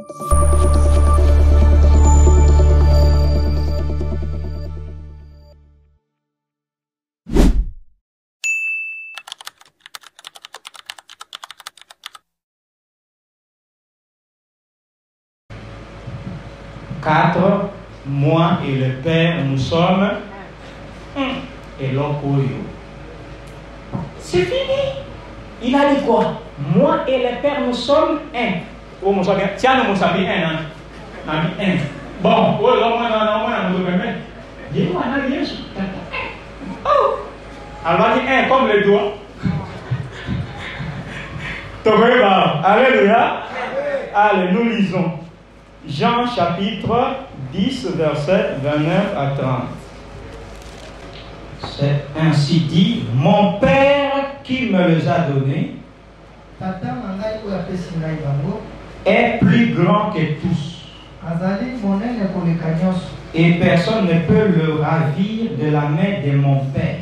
4, moi et le Père, nous sommes un. Et l'autre, c'est fini. Il a dit quoi? Moi et le Père, nous sommes un. Oh, mon bien. Tiens, nous sommes un. Un. Bon, oh, là, moi, nous sommes un. Dis-moi, oh! Alors, il dit un comme le doigt. Alléluia. Allez, nous lisons. Jean chapitre 10, verset 29 à 30. C'est ainsi dit, mon Père qui me les a donnés est plus grand que tous. Et personne ne peut le ravir de la main de mon Père.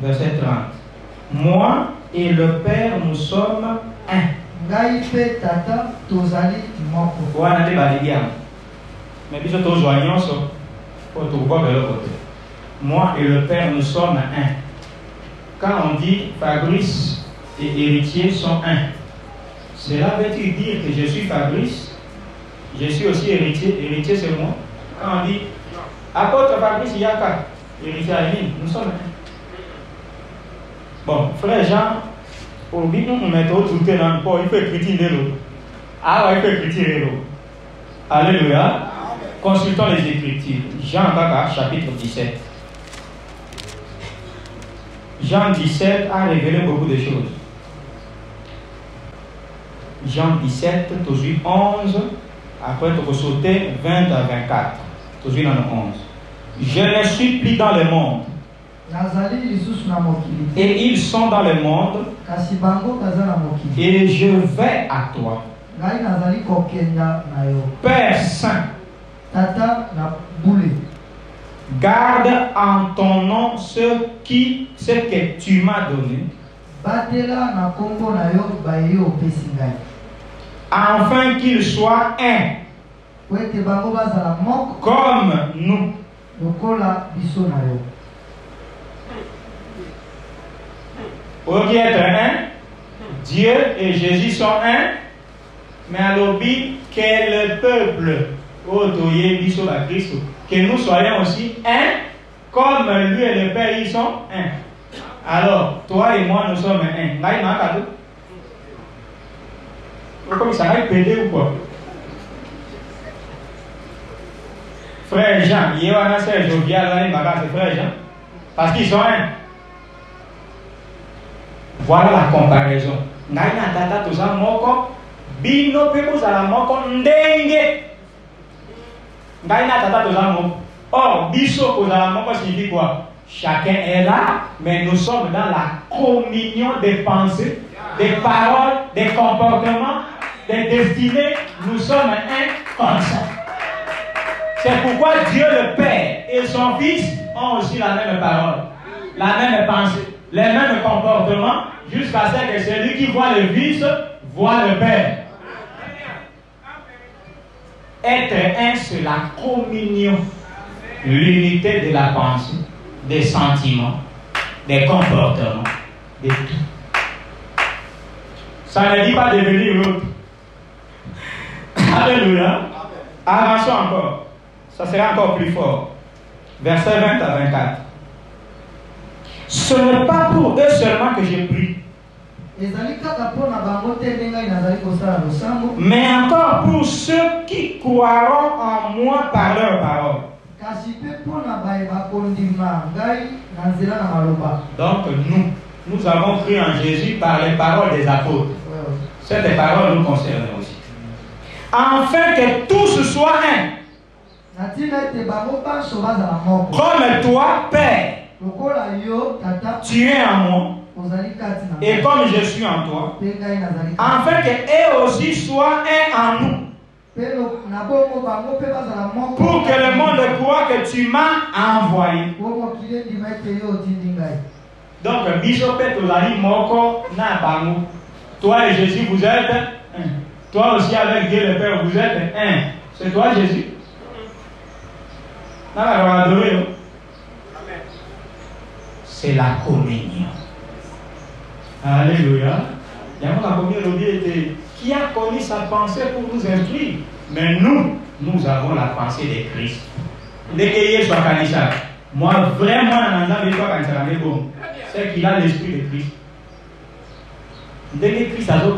Verset 30. Moi et le Père, nous sommes un. Moi et le Père, nous sommes un. Quand on dit Fabrice et héritier sont un, cela veut-il dire que je suis Fabrice, je suis aussi héritier, héritier c'est moi? Quand on dit apôtre Fabrice Yaka, héritier Aline, nous sommes un. Bon, frère Jean, au but nous mettons tout le temps, il faut écrire l'eau. Ah ouais, il faut écrire l'eau. Alléluia. Consultons les Écritures. Jean chapitre 17. Jean 17 a révélé beaucoup de choses. Jean 17, toujours 11, après tu peux sauter 20 à 24. Toujours dans le 11. Je ne suis plus dans le monde. Et ils sont dans le monde. Et je vais à toi. Père Saint, garde en ton nom ce que tu m'as donné, afin qu'ils soient un, comme nous. Au lieu d'être un, Dieu et Jésus sont un, mais à l'objet quel peuple, que nous soyons aussi un, comme lui et le Père ils sont un. Alors, toi et moi nous sommes un. Comme ça va péter ou quoi? Frère Jean, il y a un frère Jovial, c'est frère Jean, parce qu'ils sont un. Voilà la comparaison. Naina tata tuza moko bino pepo za moko ndenge. Naina tata tuza moko. Or biso ko za moko signifie quoi? Chacun est là, mais nous sommes dans la communion des pensées, des paroles, des comportements, des destinées. Nous sommes un concept. C'est pourquoi Dieu le Père et son Fils ont aussi la même parole, la même pensée, les mêmes comportements, jusqu'à ce que celui qui voit le Fils voit le Père. Être un, c'est la communion, l'unité de la pensée, des sentiments, des comportements, de tout. Ça ne dit pas devenir l'autre. Alléluia. Avançons encore. Ça sera encore plus fort. Verset 20 à 24. Ce n'est pas pour eux seulement que j'ai pris, mais encore pour ceux qui croiront en moi par leur parole. Donc nous avons cru en Jésus par les paroles des apôtres. Ces paroles nous concernent aussi. Afin que tous soient un. Comme toi, Père, tu es en moi, et comme je suis en toi, afin qu'eux aussi soient un en nous, pour que le monde croit que tu m'as envoyé. Donc, Bishop Tolari Moko na bango, Toi et Jésus, vous êtes un. Toi aussi avec Dieu le Père, vous êtes un. C'est toi Jésus. C'est la communion. Alléluia. Il y a la communion qui a connu sa pensée pour nous instruire. Mais nous avons la pensée de Christ. Dès qu'il y a Kanisa, moi vraiment, c'est qu'il a l'esprit de Christ. Dès que Christ a dit, il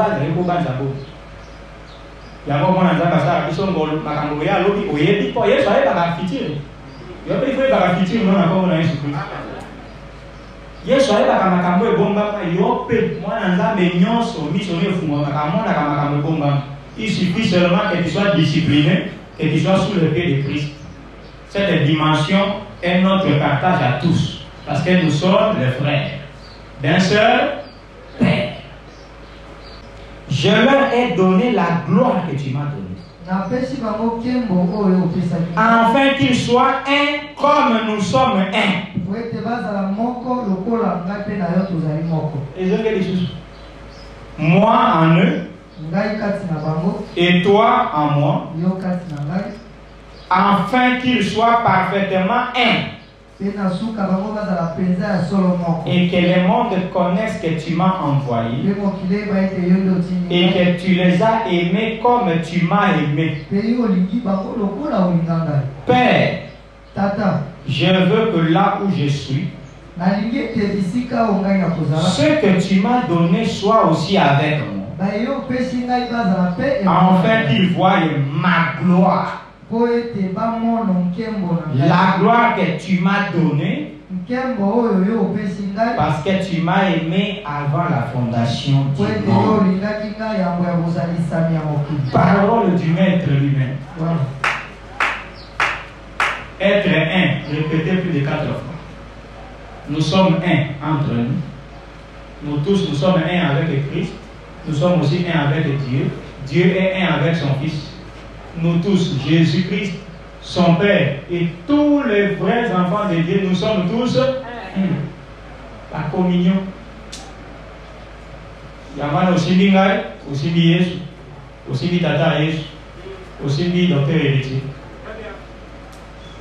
y a un moment où ils sont il suffit seulement que tu sois discipliné, que tu sois sous le pied de Christ. Cette dimension est notre partage à tous, parce que nous sommes les frères d'un seul Père. Je leur ai donné la gloire que tu m'as donnée, afin qu'ils soient un comme nous sommes un. Moi en eux et toi en moi, afin qu'ils soient parfaitement un, et que le monde connaisse que tu m'as envoyé et que tu les as aimés comme tu m'as aimé. Père, je veux que là où je suis, ce que tu m'as donné soit aussi avec moi, afin qu'ils voient ma gloire, la gloire que tu m'as donnée, parce que tu m'as aimé avant la fondation du monde. Parole du Maître lui-même. Être un, répétez plus de 4 fois. Nous sommes un entre nous. Nous tous, nous sommes un avec Christ. Nous sommes aussi un avec Dieu. Dieu est un avec son Fils. Nous tous, Jésus-Christ, son Père, et tous les vrais enfants de Dieu, nous sommes tous un. La communion. Yaman aussi bingai, aussi bi Yesu, aussi bi Tata Yesu, aussi bi Docteur Héritier,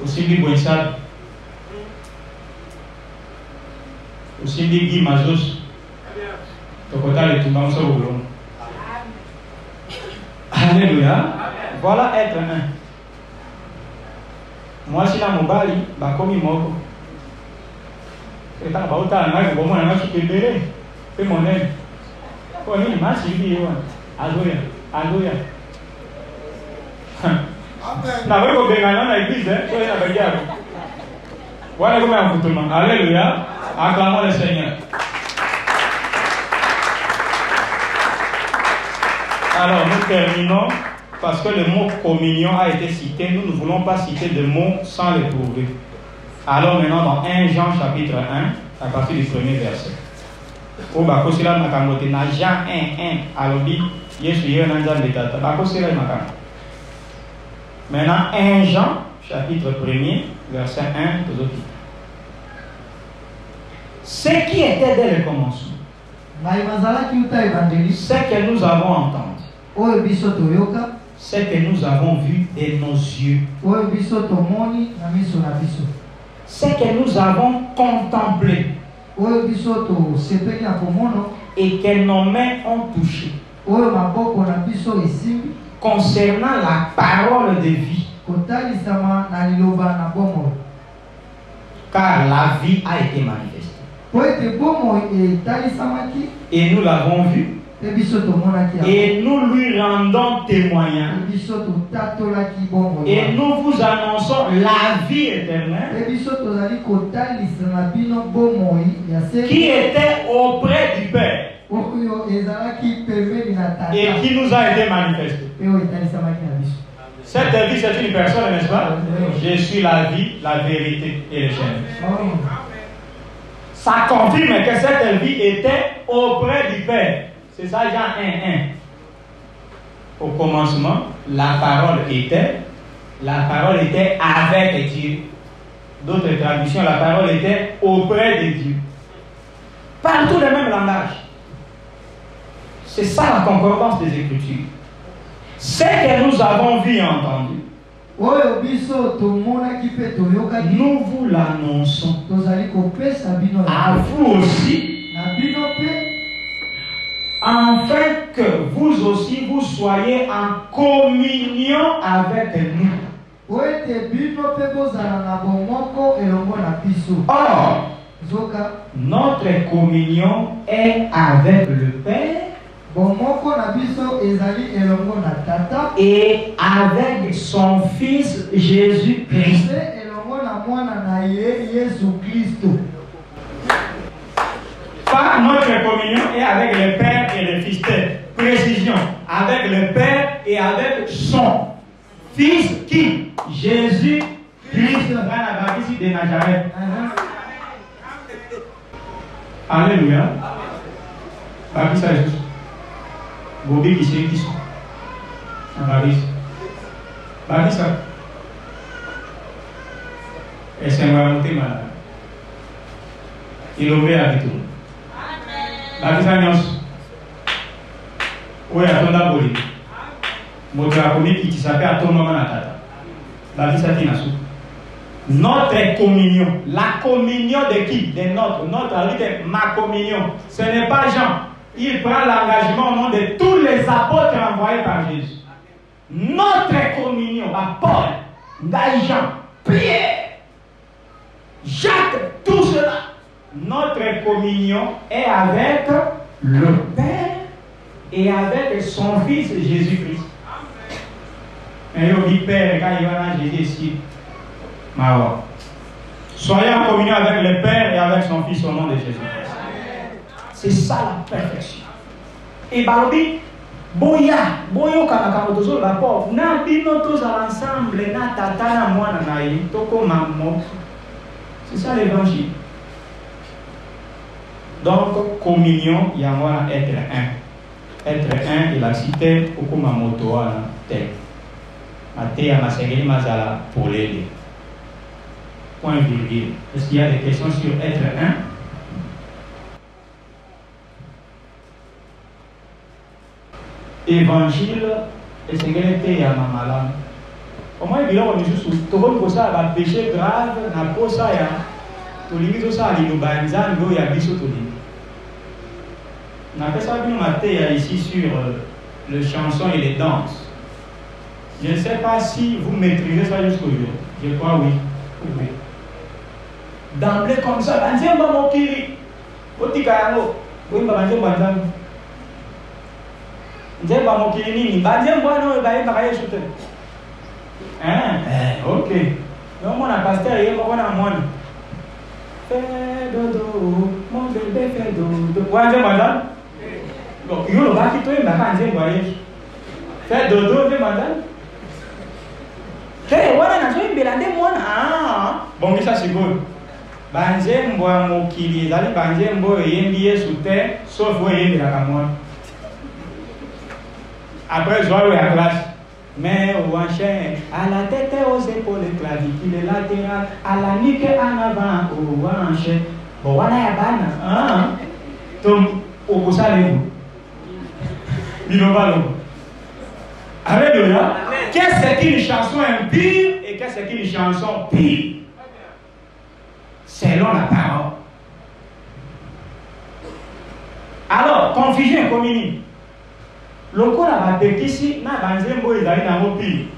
aussi bi Boissad, aussi bi Guy Mazos, Tokota le Tumbanso Oulon. Alléluia. Voilà être un. Moi, si la mobali, bakomi moko. Et ta bauta na ko mo na su kebere. Pe monen. Ko ni ma si bi yo. Alléluia. Alléluia. Na wewe bengana na église, ko ina bagia. Voilà comment on tout le monde. Alléluia. Acclamons le Seigneur. Alors, nous terminons. Parce que le mot communion a été cité, nous ne voulons pas citer de mots sans les trouver. Alors maintenant dans 1 Jean chapitre 1, à partir du premier verset. Jean 1, alobi, maintenant 1 Jean chapitre 1er, verset 1, ce qui était dès le commencement, ce que nous avons entendu, ce que nous avons vu de nos yeux, ce que nous avons contemplé et que nos mains ont touché concernant la parole de vie, car la vie a été manifestée et nous l'avons vue et nous lui rendons témoignage et nous vous annonçons la vie éternelle qui était auprès du Père et qui nous a été manifestée. Cette vie, c'est une personne, n'est-ce pas? Je suis la vie, la vérité et le chemin. Ça confirme que cette vie était auprès du Père. C'est ça, Jean 1:1. Au commencement, la parole était avec Dieu. D'autres traductions, la parole était auprès de Dieu. Partout le même langage. C'est ça la concordance des Écritures. Ce que nous avons vu et entendu, nous vous l'annonçons à vous aussi, afin que vous aussi vous soyez en communion avec nous. Or, notre communion est avec le Père et avec son Fils Jésus-Christ. Pas notre communion est avec le Père et le Fils. Précision, avec le Père et avec son Fils qui? Jésus-Christ de Nazareth. Alléluia. Baptiste Jésus. Bobby qui c'est qui sont. Baptiste. Baptiste. Et c'est un monté malade. Il oublie avec tout. Baptiste Agnos. Oui, à ton aboli. Moto a commis qui s'appelle à ton moment à tata. Baptiste Agnos. Notre communion, la communion de qui? De notre ma communion. Ce n'est pas Jean. Il prend l'engagement au nom de tous les apôtres envoyés par Jésus. Notre communion, à Paul, Jean, Pierre, Jacques, tout cela. Notre communion est avec le Père et avec son Fils Jésus-Christ. Et il dit Père, quand il va à Jésus ici. Soyez en communion avec le Père et avec son Fils au nom de Jésus-Christ. C'est ça la perfection. Et Barobi, Boya, Boyo Kanakamotozo, la pauvre, n'a bino tous à l'ensemble, n'a tatana moana naï, toko mammo. C'est ça l'évangile. Donc, communion, il y a moi être un. Être un, il a cité Okumamoto, tel. Matéa, Masegeli, Mazala, pour l'aider. Point virgule. Est-ce qu'il y a des questions sur être un? Évangile, et c'est qu'elle était à ma malade. Comment il dit là, on est juste tout le monde ça va péché grave, n'a pas ça, tout le monde ça, il nous banzan, il y a biso tout le monde. On appelle ça bien maté ici sur le chanson et les danses. Je ne sais pas si vous maîtrisez ça jusqu'au jour. Je crois oui. Oui. D'emblée comme ça, banzan va mokiri. Otikano, oui, banzan banzan. Nzemba mokili nini banzembo no baye bakaye shute ok donc mon pasteur yé moko na mwana fais dodo mon bébé fait dodo wanze madame donc yo lo baki to mbaka nzembo aye fais dodo de madame wana na zo imbela nde mwana bon ça c'est bon banzembo mokili ezali banzembo yembi Yesu te sauf wo yembela ka mwana. Après, je vois la classe. Mais au enchaîne, à la tête et aux épaules, les clavicules latérales, à la nuque en avant, au enchaîne. Bon, voilà la banane. Donc, au bout ça, les vous. Alléluia. Qu'est-ce qu'une chanson impure et qu'est-ce qu'une chanson pire? Selon la parole. Alors, confusion et communie. Lokola batekisi na banzembo ezali na mopi.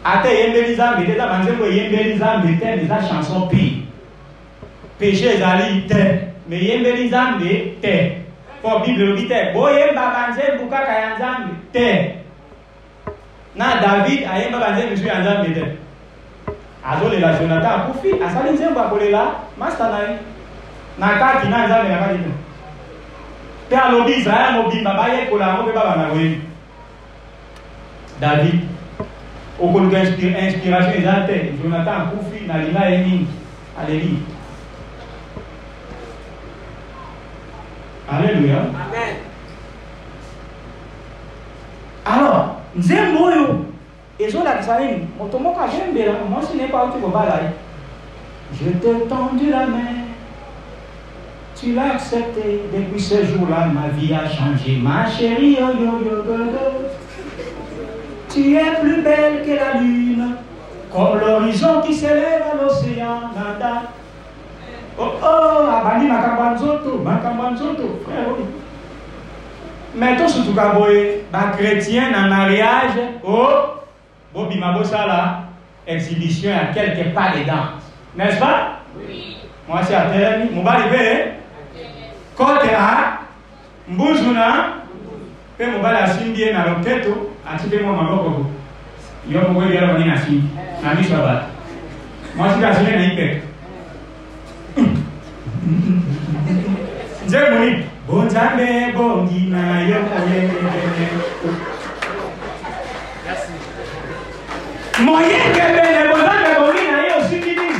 Ate yembeli zambe te banzembo yembeli zambe te mais la chanson pi. Péché ezali te mais yembeli zambe te. Pour Bible te boyemba banzembo kaka ya nzambe te. Na David ayemba banzembo su ya nzambe te. Azole la Jonathan kufi asali nzembo akolela master naye. Na kati na nzambe na kati te. David, au cours de l'inspiration, Jonathan Koufi, Nalina et Ning. Alléluia. Alléluia. Amen. Alors, Nzemboyo, et Zola Kisalim, Motomoka Jembera, moi ce n'est pas où tu vas là. Je t'ai tendu la main. Tu l'as accepté. Depuis ce jour-là, ma vie a changé. Ma chérie, oh, yo, yo, yo, yo. Tu es plus belle que la lune, comme l'horizon qui s'élève à l'océan. Nada. Oh, oh, abani makambanzoto, frère, oui. Mais tout surtout kaboye, ba chrétien dans mariage, oh, bobi mabosa là, exhibition à quelque part dedans. N'est-ce pas? Oui. Moi c'est à terre, mon bali bé, côté à, mbuzuna, pe mon bali asimbie na loketo, atipe moi maboko. Yo mo wewe yalo ni asimbi, na miso ba. Moi c'est asimbi na ipe. Nzemuni bonzambe bongina yo moyenge bene bonzambe bongina yo sikini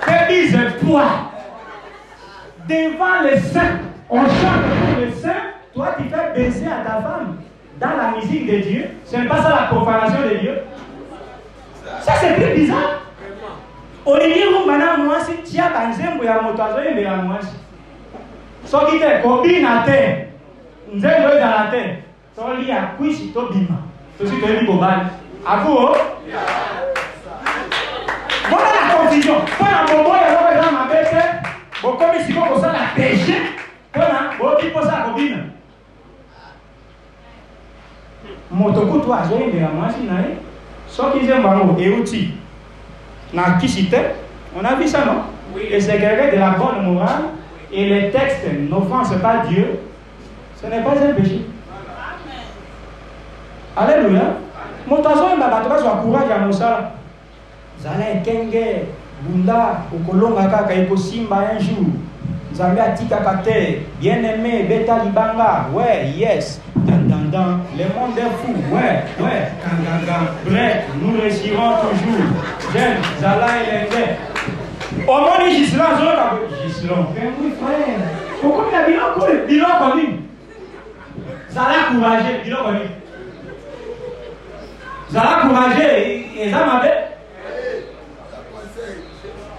bébise toi devant les saints on chante pour les saints toi tu fais baiser à ta femme dans la musique de Dieu. Ce n'est pas ça la profanation de Dieu. Ça c'est plus bizarre. Olivier Rumbana moi si tia banzembo ya motazo yembe ya moi soki te kobina te nzembo ezala te toli ya kwisi tobima tosi toyebi kobali akuo bona la confusion mpona boboya eloko eza mabe te bokomi siko kosala péché mpona boyoki mposa kobina moto kutu azoyembela mwasi na ye soki nzembo yango euti na kisi te on a vu ça non et c'est quelqu'un de la bonne morale. Et les textes n'offensent pas Dieu, ce n'est pas un péché. Alléluia. Motazo mbabato bazwa courage ya mosala. Zala ekenge bunda okolonga kaka ekosimba un jour. Nzambe atikaka te, bien-aimé beta libanga. Ouais, yes. Dan, le monde est fou. Ouais, kanganga. Bref, nous réussirons toujours. J'aime Zala elenge. Au moins, Gislon, oui, frère. Pourquoi il y a bilan connu? Ça l'a couragé, bilan connu. Ça l'a couragé, et ça m'a fait.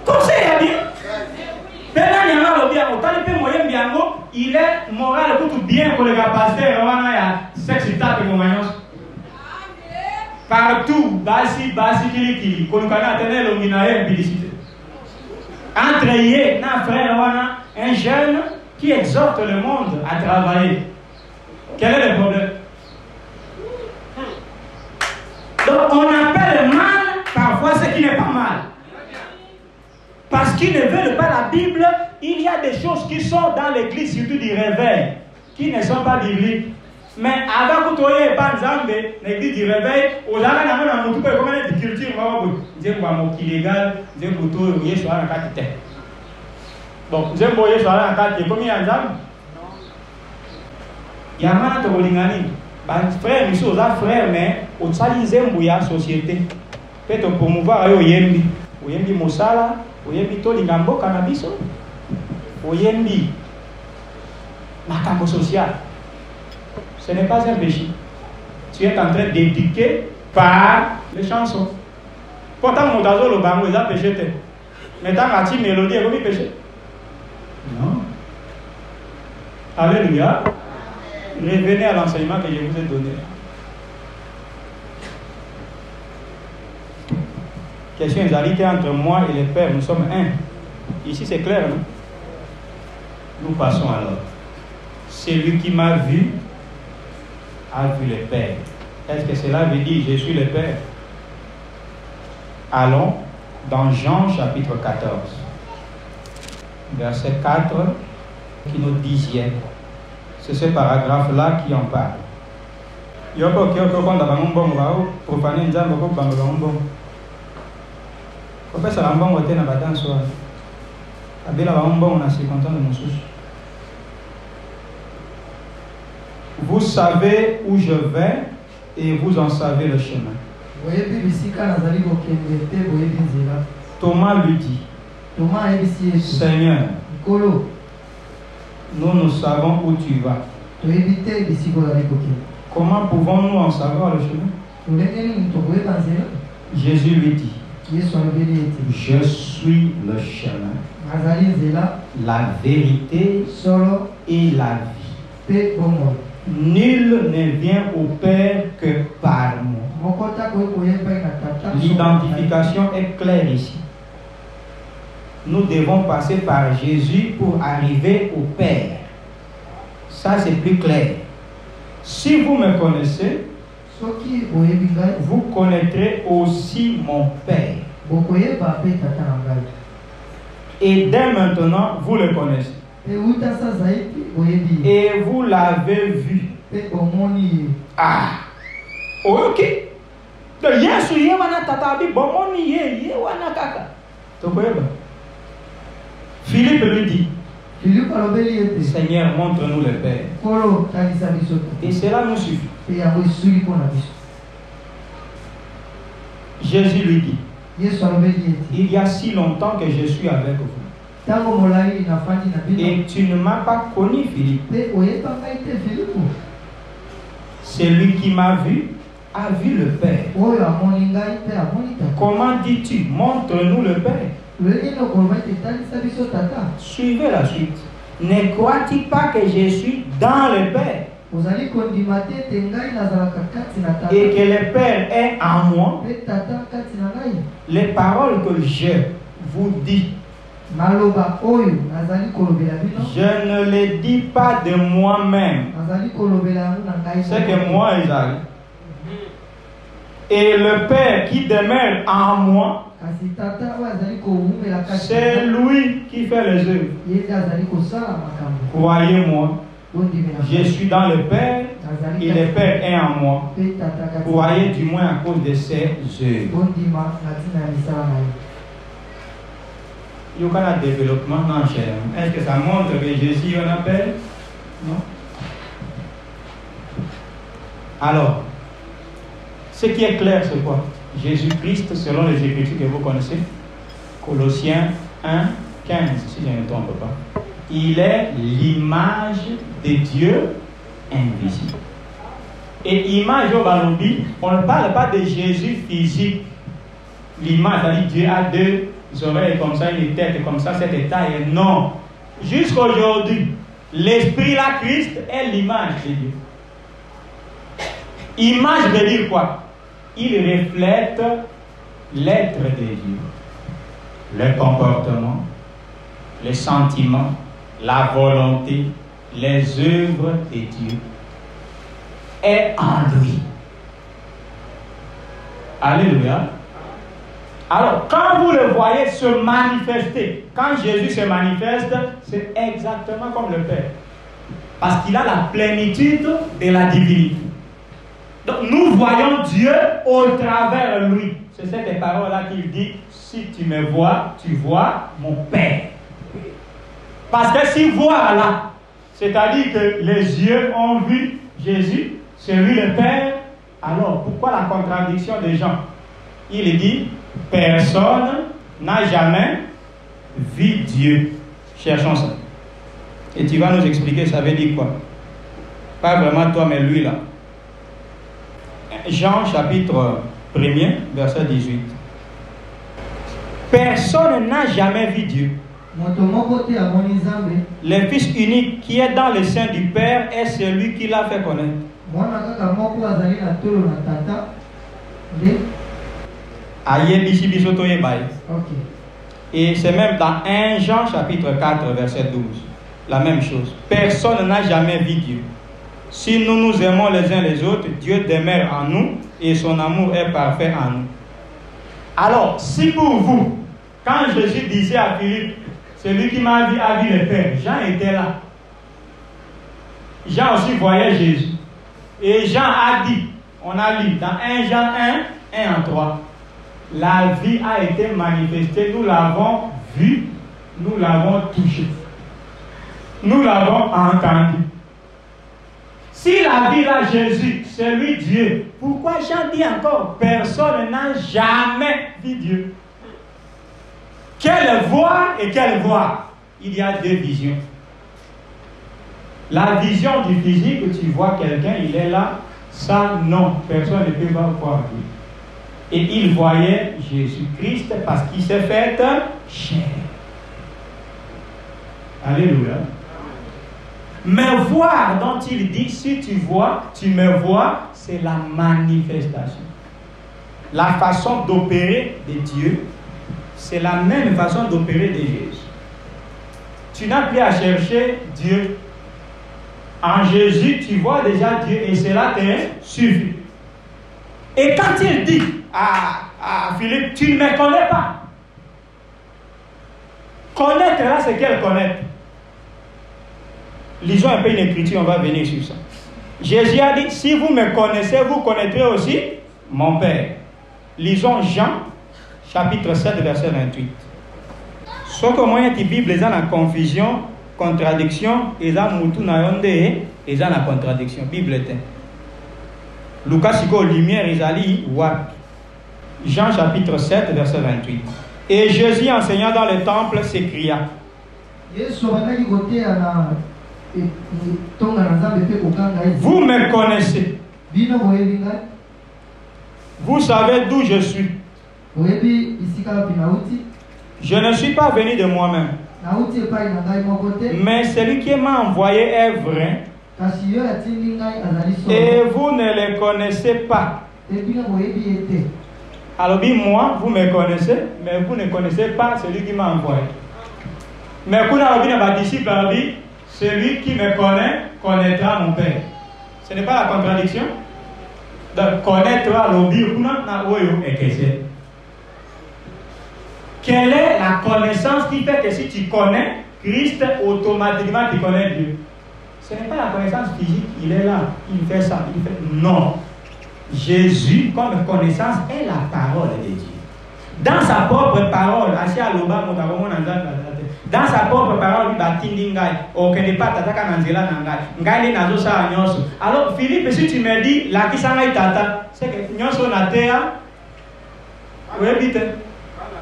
Conseil à bien. Il est moral pour bien pour le capacité. Sexe tape partout, basi, kili, kolukana tenez l'ominae publicité. Entre eux, un jeune qui exhorte le monde à travailler. Quel est le problème? Donc on appelle mal parfois ce qui n'est pas mal. Parce qu'ils ne veulent pas la Bible, il y a des choses qui sont dans l'église, surtout du réveil, qui ne sont pas bibliques. Mais avant que tu aies pas l'église du réveil, aux arènes, on a tout comme une culture, illégal, bon, vous avez voyé sur la carte, combien de gens? Il y a un peu de frère, monsieur, frère, mais au Salizem, il y a une société. Peut-être promouvoir Oyembi. Oyembi Mosala, Oyembi Tolingambo, Cannabis, Oyembi Makambo social. Ce n'est pas un péché. Tu es en train d'éduquer par les chansons. Pourtant, mon dazo le bango, il a péché. Mais tant que tu mélodie, il a péché. Non. Alléluia. Revenez à l'enseignement que je vous ai donné. Question d'égalité entre moi et le Père. Nous sommes un. Ici, c'est clair. Non? Nous passons alors. Celui qui m'a vu a vu le Père. Est-ce que cela veut dire je suis le Père? Allons dans Jean chapitre 14. Verset 4 qui nous disait. C'est ce paragraphe-là qui en parle. Il y a pas quelqu'un qui a profané une jambe pour faire un bon. Pourquoi ça va bon côté na badan soir? Abela va bon on a 50 ans de mon souci. Vous savez où je vais et vous en savez le chemin. Thomas lui dit, Seigneur, nous savons où tu vas. Comment pouvons-nous en savoir le chemin? Jésus lui dit, Je suis le chemin, la vérité et la vie. Nul ne vient au Père que par moi. L'identification est claire ici. Nous devons passer par Jésus pour arriver au Père. Ça, c'est plus clair. Si vous me connaissez, vous connaîtrez aussi mon Père. Et dès maintenant, vous le connaissez. Et vous l'avez vu. Ah, ok. Philippe lui dit, Seigneur, montre-nous le Père. Et cela nous suffit. Jésus lui dit, il y a si longtemps que je suis avec vous. Et tu ne m'as pas connu, Philippe. Celui qui m'a vu a vu le Père. Comment dis-tu, montre-nous le Père? Suivez la suite. Ne crois-tu pas que je suis dans le Père et que le Père est en moi? Les paroles que je vous dis, je ne les dis pas de moi-même. C'est que moi, Isaïe. Et le Père qui demeure en moi, c'est lui qui fait les œuvres. Croyez-moi, je suis dans le Père et le Père est en moi. Croyez du moins à cause de ses œuvres. Il y a un développement dans le chair. Est-ce que ça montre que Jésus en appelle? Non. Alors, ce qui est clair, c'est quoi? Jésus-Christ, selon les Écritures que vous connaissez, Colossiens 1, 15, si je ne me trompe pas, il est l'image de Dieu invisible. Et image au Balobi, on ne parle pas de Jésus physique. L'image, c'est-à-dire Dieu a deux oreilles comme ça, une tête comme ça, cette taille. Non. Jusqu'aujourd'hui, l'Esprit, la Christ, est l'image de Dieu. Image veut dire quoi? Il reflète l'être de Dieu. Le comportement, les sentiments, la volonté, les œuvres de Dieu est en lui. Alléluia. Alors, quand vous le voyez se manifester, quand Jésus se manifeste, c'est exactement comme le Père. Parce qu'il a la plénitude de la divinité. Donc, nous voyons Dieu au travers lui. C'est cette parole-là qu'il dit, si tu me vois, tu vois mon Père. Parce que si voir là, c'est-à-dire que les yeux ont vu Jésus, c'est lui le Père, alors pourquoi la contradiction des gens? Il dit, personne n'a jamais vu Dieu. Cherchons ça. Et tu vas nous expliquer ça veut dire quoi? Pas vraiment toi, mais lui là. Jean chapitre 1er, verset 18. Personne n'a jamais vu Dieu. Le Fils unique qui est dans le sein du Père est celui qui l'a fait connaître. Et c'est même dans 1 Jean chapitre 4, verset 12. La même chose. Personne n'a jamais vu Dieu. Si nous nous aimons les uns les autres, Dieu demeure en nous et son amour est parfait en nous. Alors, si pour vous, quand Jésus disait à Philippe, celui qui m'a vu a vu le Père, Jean était là. Jean aussi voyait Jésus. Et Jean a dit, on a lu dans 1 Jean 1, 1 en 3, la vie a été manifestée, nous l'avons vue, nous l'avons touchée, nous l'avons entendue. Si la vie là, Jésus, c'est lui Dieu, pourquoi Jean dit encore, personne n'a jamais vu Dieu? Quelle voix et quelle voix? Il y a deux visions. La vision du physique, tu vois quelqu'un, il est là, ça non, personne ne peut pas voir Dieu. Et il voyait Jésus-Christ parce qu'il s'est fait chair. Alléluia. Mais voir dont il dit, si tu vois, tu me vois, c'est la manifestation. La façon d'opérer de Dieu, c'est la même façon d'opérer de Jésus. Tu n'as plus à chercher Dieu. En Jésus, tu vois déjà Dieu et cela te suffit. Et quand il dit à Philippe, tu ne me connais pas. Connaître là, c'est quel connaître? Lisons un peu une écriture, on va venir sur ça. Jésus a dit, si vous me connaissez, vous connaîtrez aussi mon Père. Lisons Jean, chapitre 7, verset 28. Ce que moi, il y a Bible, ils ont la confusion, contradiction, ils ont moutou na yonde, ils ont la contradiction. Bible est. Lucas, Siko, lumière, ils ont Jean, chapitre 7, verset 28. Et Jésus, enseignant dans le temple, s'écria. Vous me connaissez. Vous savez d'où je suis. Je ne suis pas venu de moi-même. Mais celui qui m'a envoyé est vrai. Et vous ne le connaissez pas. Alors, moi, vous me connaissez, mais vous ne connaissez pas celui qui m'a envoyé. Mais quand on a disciple, celui qui me connaît connaîtra mon Père. Ce n'est pas la contradiction. Donc, connaître quelle est la connaissance qui fait que si tu connais Christ, automatiquement tu connais Dieu? Ce n'est pas la connaissance physique, il est là, il fait ça, il fait... Non. Jésus, comme connaissance, est la parole de Dieu. Dans sa propre parole, dans sa propre parole, alors Philippe, si tu me dis la tata, c'est que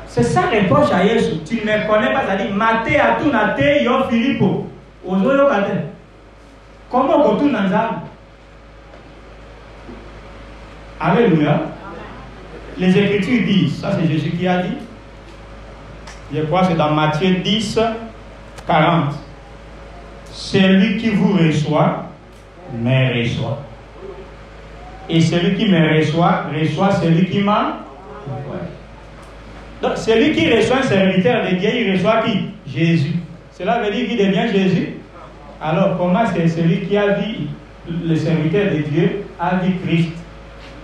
c'est ça reproche à Jésus. Tu ne me connais pas, c'est-à-dire maté à tout naté yo Philippe. Comment on tourne dans ça? Alléluia. Les Écritures disent, ça c'est Jésus qui a dit. Je crois que c'est dans Matthieu 10, 40. Celui qui vous reçoit, me reçoit. Et celui qui me reçoit, reçoit celui qui m'a envoyé. Donc, celui qui reçoit un serviteur de Dieu, il reçoit qui? Jésus. Cela veut dire qu'il devient Jésus. Alors, comment est-ce que celui qui a vu le serviteur de Dieu a vu Christ?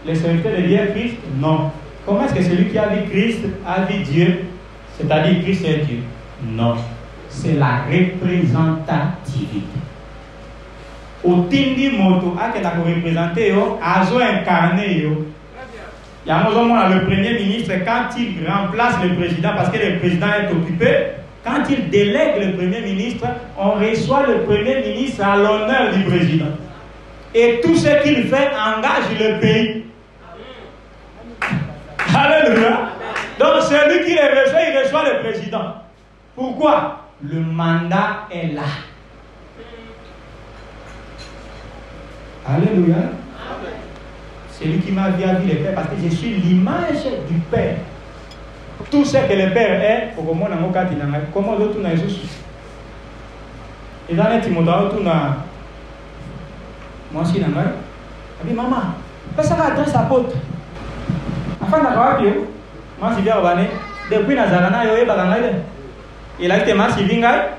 Le serviteur de Dieu est Christ? Non. Comment est-ce que celui qui a vu Christ a vu Dieu? C'est-à-dire Christ est Dieu? Non. C'est la représentativité. Au tindi moto, à quel a représenté, a incarné. Il y a le premier ministre, quand il remplace le président, parce que le président est occupé, quand il délègue le premier ministre, on reçoit le premier ministre à l'honneur du président. Et tout ce qu'il fait engage le pays. Alléluia. Donc celui qui le reçoit, il reçoit le président. Pourquoi? Le mandat est là. Alléluia. C'est lui qui m'a vu à le Père parce que je suis l'image du Père. Tout ce que le Père est, comment d'autres n'a Jésus. Et dans les Timothée, tout n'a. Moi aussi, n'a pas. dit maman, parce que ça va adresse apôtre. Enfin, d'accord, moi, si bien rebané, depuis Nazarana, il a été massif binga.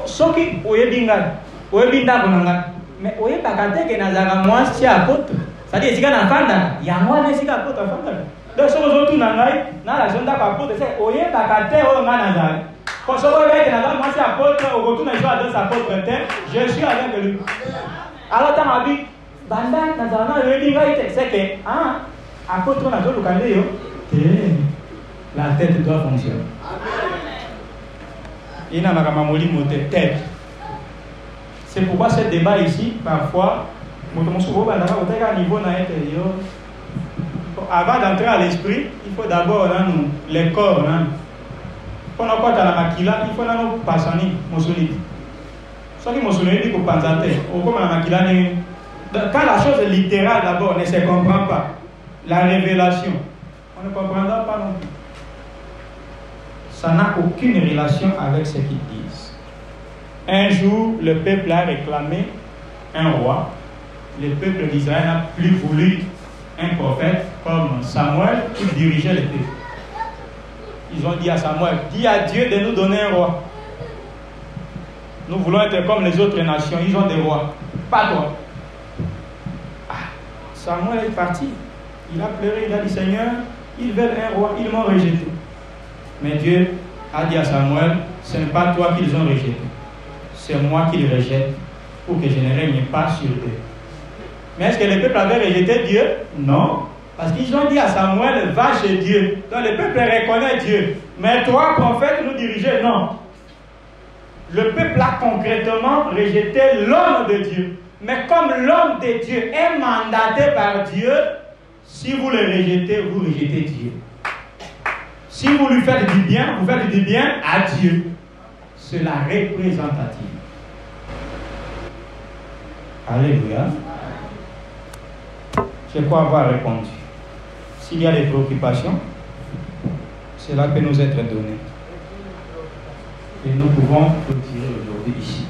Soki, oye binga, oye binda bonanga. Mais oye bakate que Nazarana, moi, c'est apôtre. C'est-à-dire, si on a fanda, il y a moi, mais si on a apôtre, fanda. Donc, si on a tout nangai, dans la zone d'apôtre, c'est oye bakate, oye Nazarana. Quand on voit que Nazarana, moi, c'est apôtre, au retour, je suis adresse apôtre, je suis avec lui. Alors, tu m'as dit, banda, Nazarana, oye binga, c'est que, ah, apôtre, on a tout le calé, la tête doit fonctionner. Il n'a pas de tête. C'est pourquoi ce débat ici, parfois, avant d'entrer à l'esprit, il faut d'abord les corps. Quand on a la maquilla, il faut nous passer mosolite. Ce qui mosolite dit qu'on pense à terre. Quand la chose est littérale d'abord, ne se comprend pas. la révélation. On ne comprendra pas non plus. Ça n'a aucune relation avec ce qu'ils disent. Un jour, le peuple a réclamé un roi. Le peuple d'Israël n'a plus voulu un prophète comme Samuel qui dirigeait le peuple. Ils ont dit à Samuel, dis à Dieu de nous donner un roi. Nous voulons être comme les autres nations, ils ont des rois, pas toi. Ah, Samuel est parti, il a pleuré, il a dit, Seigneur, ils veulent un roi, ils m'ont rejeté. Mais Dieu a dit à Samuel, ce n'est pas toi qu'ils ont rejeté, c'est moi qui les rejette pour que je ne règne pas sur eux. Mais est-ce que le peuple avait rejeté Dieu? Non. Parce qu'ils ont dit à Samuel, va chez Dieu. Donc le peuple reconnaît Dieu. Mais toi, prophète, nous diriger, non. Le peuple a concrètement rejeté l'homme de Dieu. Mais comme l'homme de Dieu est mandaté par Dieu, si vous le rejetez, vous rejetez Dieu. Si vous lui faites du bien, vous faites du bien à Dieu. C'est la représentative. Alléluia. Je crois avoir répondu. S'il y a des préoccupations, cela peut nous être donné. Et nous pouvons retirer aujourd'hui ici.